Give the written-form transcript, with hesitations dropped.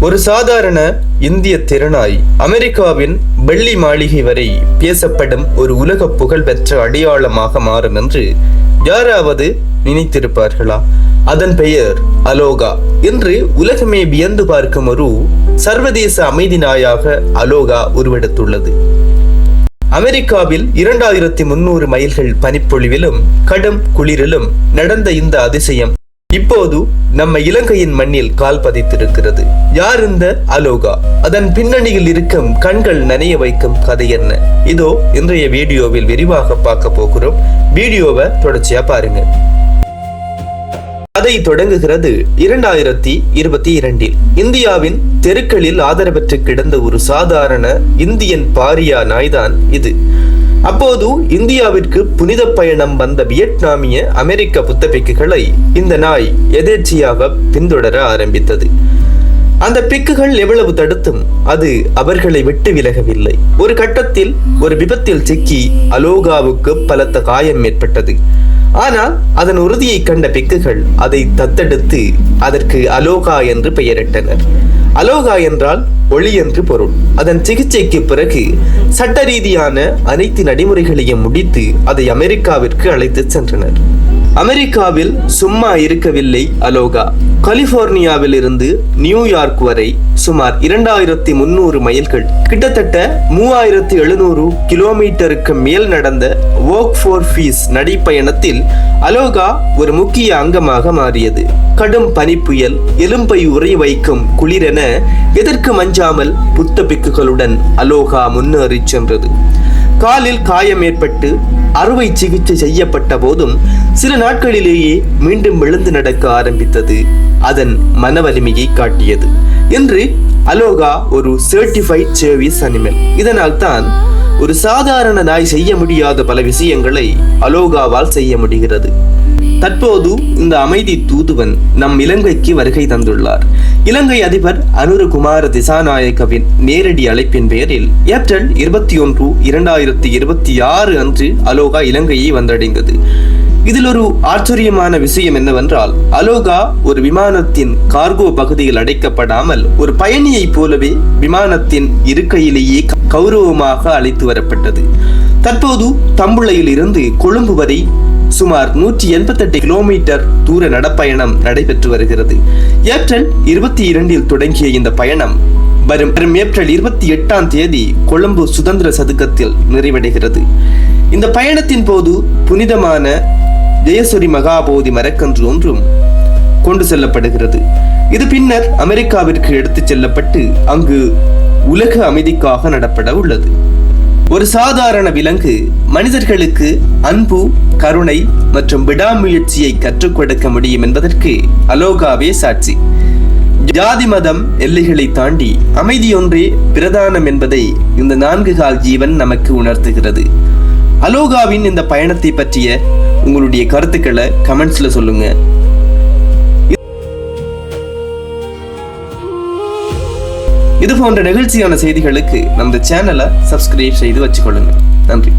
ஒரு சாதாரண இந்திய திருநாய் அமெரிக்காவின் வெள்ளி மாளிகை வரை பேசப்படும் ஒரு உலக புகழ்பெற்ற அடையாளமாக மாறும் என்று யாராவது நினைத்திருப்பார்களா? அதன் பெயர் அலோகா. இன்று உலகமே வியந்து பார்க்கும் ஒரு சர்வதேச அமைதி நாயாக அலோகா உருவெடுத்துள்ளது. அமெரிக்காவில் 2300 மைல்கள் பனிப்பொழிவிலும் கடும் குளிரிலும் நடந்த இந்த அதிசயம் இப்போது நம்ம இலங்கையின் மண்ணில் கால் பதித்திருக்கிறது. யார் இந்த அலோகா? அதன் பின்னணியில் இருக்கும் கண்கள் நனைய வைக்கும் கதை என்ன? இதோ இன்றைய வீடியோவில் விரிவாக பார்க்க போகிறோம். வீடியோவை தொடர்ச்சியா பாருங்க. கதை தொடங்குகிறது 2022. இந்தியாவின் தெருக்களில் ஆதரவற்று கிடந்த ஒரு சாதாரண இந்தியன் பாரியா நாய்தான் இது. அப்போது இந்தியாவிற்கு புனித பயணம் வந்த வியட்நாமிய அமெரிக்க புத்தபிக்குகளை இந்த நாய் எதேர்ச்சியாக பின்தொடர ஆரம்பித்தது. அந்த பிக்குகள் எவ்வளவு தடுத்தும் அது அவர்களை விட்டு விலகவில்லை. ஒரு கட்டத்தில் ஒரு விபத்தில் சிக்கி அலோகாவுக்கு பலத்த காயம் ஏற்பட்டது. ஆனால் அதன் உறுதியை கண்ட பிக்குகள் அதை தத்தெடுத்து அதற்கு அலோகா என்று பெயரிட்டனர். அலோகா என்றால் ஒளி என்று பொருள். அதன் சிகிச்சைக்கு பிறகு சட்ட ரீதியான அனைத்து நடைமுறைகளையும் முடித்து அதை அமெரிக்காவிற்கு அழைத்து சென்றனர். அமெரிக்காவில் சும்மா இருக்கவில்லை அலோகா. கலிபோர்னியாவில் இருந்து நியூயார்க் வரை சுமார் 2300 மைல்கள், கிட்டத்தட்ட 3700 கிலோமீட்டருக்கு மேல் நடந்த வாக் ஃபார் பீஸ் நடைப்பயணத்தில் அலோகா ஒரு முக்கிய அங்கமாக மாறியது. கடும் பனிப்புயல், எலும்பை உறை வைக்கும் குளிரென எதற்கு மஞ்சாமல் புத்த பிக்குகளுடன் அலோகா முன்னேறி சென்றது. காலில் காயம் ஏற்பட்டு அறுவை சிகிச்சை செய்யப்பட்ட போதும் சில நாட்களிலேயே மீண்டும் எழுந்து நடக்க ஆரம்பித்தது. அதன் மன வலிமையை காட்டியது. இன்று அலோகா ஒரு சர்டிஃபைட் சர்வீஸ் அனிமல். இதனால் தான் ஒரு சாதாரண நாய் செய்ய முடியாத பல விஷயங்களை அலோகாவால் செய்ய முடிகிறது. தற்போது இந்த அமைதி தூதுவன் நம் இலங்கைக்கு வருகை தந்துள்ளார். இலங்கை அதிபர் அனுரகுமார திசாநாயக்கவின் நேரடி அழைப்பின் பெயரில் ஏப்ரல் 21, 2026 அன்று அலோகா இலங்கையை வந்தடைந்தது. இதில் ஒரு ஆச்சரியமான விஷயம் என்னவென்றால், அலோகா ஒரு விமானத்தின் கார்கோ பகுதியில் அடைக்கப்படாமல் ஒரு பயணியை போலவே விமானத்தின் இருக்கையிலேயே கௌரவமாக அழைத்து வரப்பட்டது. தற்போது தம்புளையில் இருந்து கொழும்பு வரை சுமார் 188 கிலோமீட்டர் தூர நடப்பயணம் நடைபெற்று வருகிறது. ஏப்ரல் 22 தொடங்கிய இந்த பயணம் வரும் ஏப்ரல் 28 கொழும்பு சுதந்திர சதுக்கத்தில் நிறைவடைகிறது. இந்த பயணத்தின் போது புனிதமான ஜெயசுரி மகாபோதி மரக்கன்று ஒன்றும் கொண்டு செல்லப்படுகிறது. இது பின்னர் அமெரிக்காவிற்கு எடுத்துச் செல்லப்பட்டு அங்கு உலக அமைதிக்காக நடப்பட உள்ளது. ஒரு சாதாரண விலங்கு மனிதர்களுக்கு அன்பு, கருணை மற்றும் விடாமுயற்சியை கற்றுக் கொடுக்க முடியும் என்பதற்கு அலோகாவே சாட்சி. ஜாதி மதம் எல்லைகளை தாண்டி அமைதி ஒன்றே பிரதானம் என்பதை இந்த 4 கால் ஜீவன் நமக்கு உணர்த்துகிறது. அலோகாவின் இந்த பயணத்தை பற்றிய உங்களுடைய கருத்துக்களை கமெண்ட்ஸ்ல சொல்லுங்க. இது போன்ற நிகழ்ச்சியான செய்திகளுக்கு நம்ம சேனலை சப்ஸ்கிரைப் செய்து வச்சுக்கொள்ளுங்க. நன்றி.